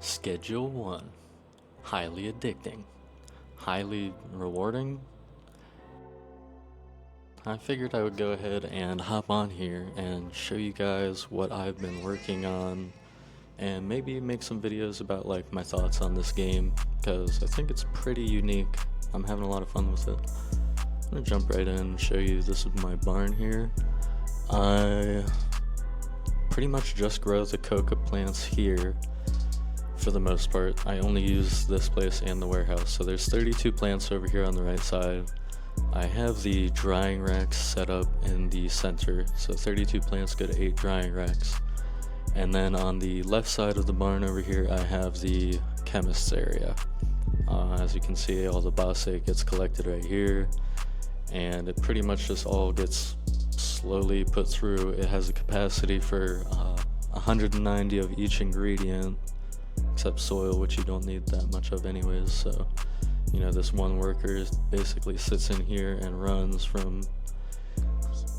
Schedule 1. Highly addicting. Highly rewarding. I figured I would go ahead and hop on here and show you guys what I've been working on and maybe make some videos about like my thoughts on this game because I think it's pretty unique. I'm having a lot of fun with it. I'm gonna jump right in and show you. This is my barn here. I pretty much just grow the coca plants here for the most part. I only use this place and the warehouse. So there's 32 plants over here on the right side. I have the drying racks set up in the center, so 32 plants go to 8 drying racks. And then on the left side of the barn over here, I have the chemist's area. As you can see, all the base gets collected right here, and it pretty much just all gets slowly put through. It has a capacity for 190 of each ingredient, except soil, which you don't need that much of anyways. So you know, this one worker basically sits in here and runs from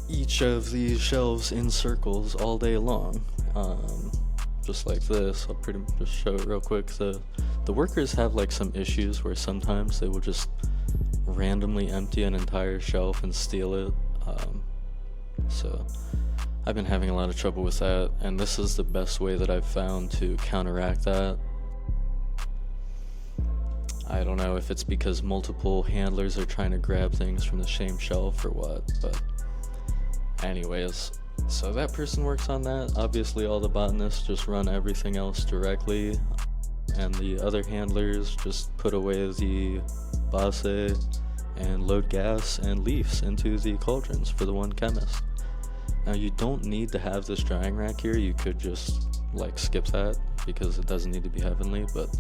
each of these shelves in circles all day long, just like this. I'll pretty much just show it real quick. The workers have like some issues where sometimes they will just randomly empty an entire shelf and steal it. So I've been having a lot of trouble with that, and this is the best way that I've found to counteract that. I don't know if it's because multiple handlers are trying to grab things from the same shelf or what, but anyways, so that person works on that. Obviously all the botanists just run everything else directly, and the other handlers just put away the base and load gas and leaves into the cauldrons for the one chemist. Now you don't need to have this drying rack here. You could just like skip that because it doesn't need to be heavenly, but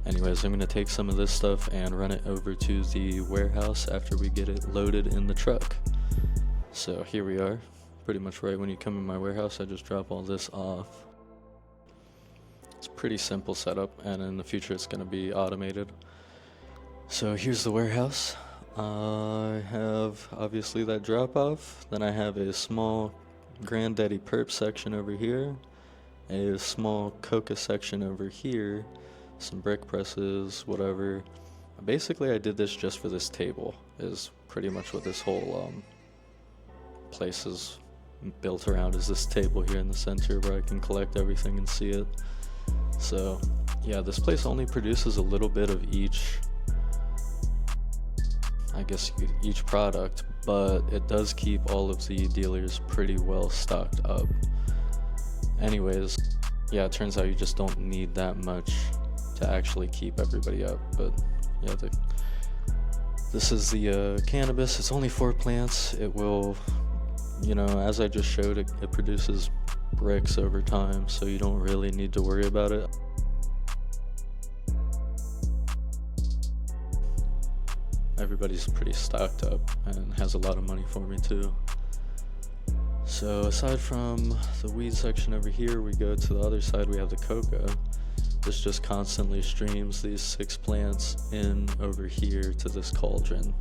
anyways, I'm going to take some of this stuff and run it over to the warehouse after we get it loaded in the truck. So here we are. Pretty much right when you come in my warehouse, I just drop all this off. It's a pretty simple setup, and in the future it's going to be automated. So here's the warehouse. I have obviously that drop off. Then I have a small Granddaddy Perp section over here, a small coca section over here, some brick presses, whatever. Basically I did this just for this table, is pretty much what this whole place is built around, is this table here in the center where I can collect everything and see it. So yeah, this place only produces a little bit of each, I guess each product, but it does keep all of the dealers pretty well stocked up. Anyways, yeah, it turns out you just don't need that much to actually keep everybody up. But yeah, this is the cannabis. It's only 4 plants. It will, you know, as I just showed, it produces bricks over time, so you don't really need to worry about it. Everybody's pretty stocked up and has a lot of money for me too. So aside from the weed section over here, we go to the other side. We have the coca. This just constantly streams these 6 plants in over here to this cauldron,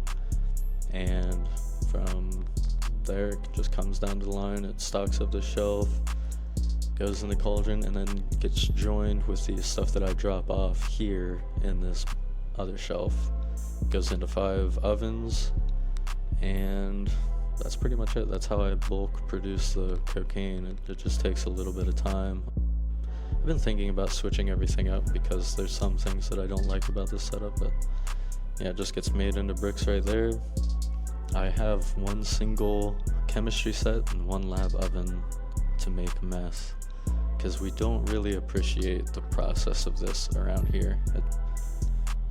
and from there it just comes down to the line. It stocks up the shelf, goes in the cauldron, and then gets joined with the stuff that I drop off here in this other shelf. Goes into 5 ovens, and that's pretty much it. That's how I bulk produce the cocaine. It just takes a little bit of time. I've been thinking about switching everything up because there's some things that I don't like about this setup, but yeah, it just gets made into bricks right there. I have 1 single chemistry set and 1 lab oven to make meth, because we don't really appreciate the process of this around here.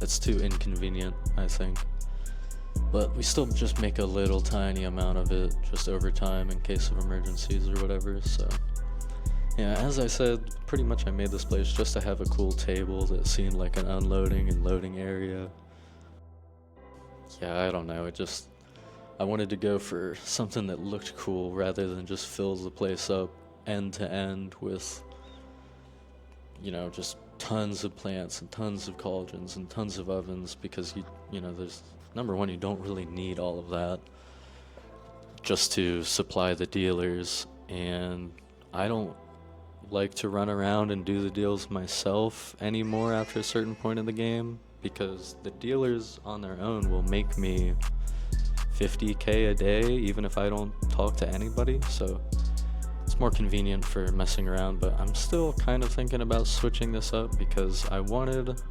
It's too inconvenient, I think. But we still just make a little tiny amount of it just over time in case of emergencies or whatever. So yeah, as I said, pretty much I made this place just to have a cool table that seemed like an unloading and loading area. Yeah, I don't know, I wanted to go for something that looked cool rather than just fill the place up end to end with, you know, just tons of plants and tons of cauldrons and tons of ovens, because you know, there's, number one, you don't really need all of that just to supply the dealers, and I don't like to run around and do the deals myself anymore after a certain point in the game, because the dealers on their own will make me 50k a day even if I don't talk to anybody, so it's more convenient for messing around. But I'm still kind of thinking about switching this up because I wanted,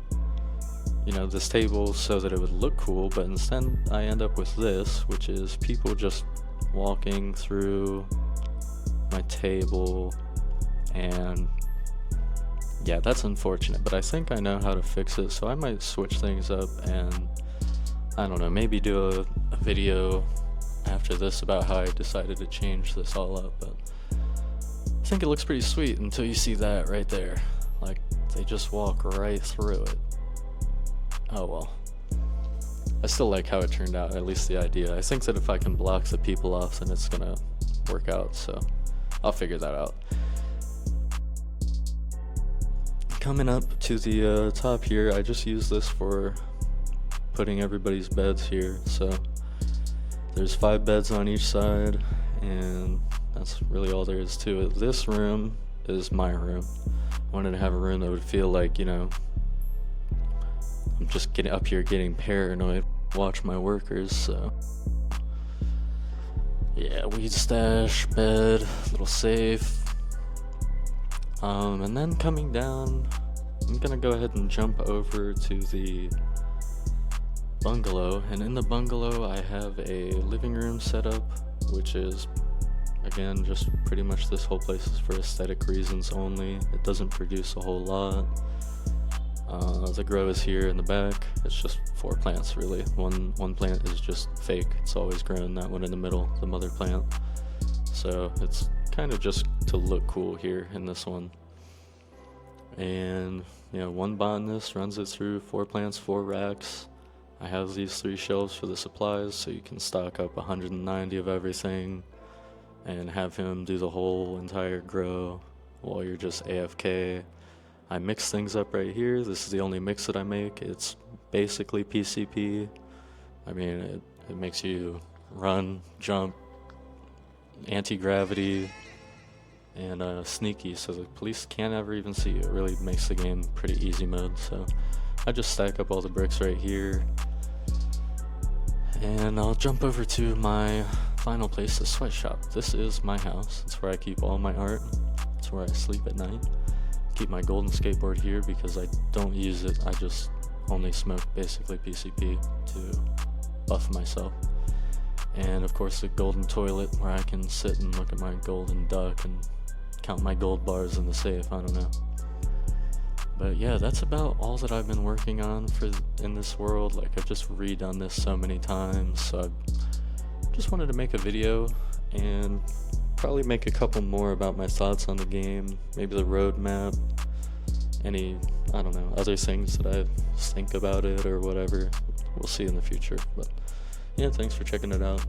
you know, this table so that it would look cool, but instead I end up with this, which is people just walking through my table, and yeah, that's unfortunate, but I think I know how to fix it, so I might switch things up and, I don't know, maybe do a video after this about how I decided to change this all up. But I think it looks pretty sweet until you see that right there. Like, they just walk right through it. Oh well. I still like how it turned out, at least the idea. I think that if I can block the people off, then it's gonna work out, so I'll figure that out. Coming up to the top here, I just use this for putting everybody's beds here. So there's 5 beds on each side, and that's really all there is to it. This room is my room. I wanted to have a room that would feel like, you know, I'm just getting up here getting paranoid, watch my workers. So yeah, weed stash, bed, little safe. And then coming down, I'm gonna go ahead and jump over to the bungalow, and in the bungalow I have a living room set up, which is, again, just pretty much this whole place is for aesthetic reasons only. It doesn't produce a whole lot. The grow is here in the back. It's just 4 plants really. One plant is just fake. It's always grown. That one in the middle, the mother plant. So it's kind of just to look cool here in this one. And you know, one botanist runs it through 4 plants, 4 racks. I have these 3 shelves for the supplies, so you can stock up 190 of everything and have him do the whole entire grow while you're just AFK. I mix things up right here. This is the only mix that I make. It's basically PCP. I mean, it makes you run, jump, anti-gravity, and sneaky, so the police can't ever even see you. It really makes the game pretty easy mode. So I just stack up all the bricks right here, and I'll jump over to my final place, the sweatshop. This is my house. It's where I keep all my art. It's where I sleep at night. Keep my golden skateboard here because I don't use it. I just only smoke basically PCP to buff myself. And of course the golden toilet where I can sit and look at my golden duck and count my gold bars in the safe. I don't know. But yeah, that's about all that I've been working on in this world. Like, I've just redone this so many times, so I just wanted to make a video and probably make a couple more about my thoughts on the game, maybe the roadmap, any, I don't know, other things that I think about it or whatever. We'll see in the future. But yeah, thanks for checking it out.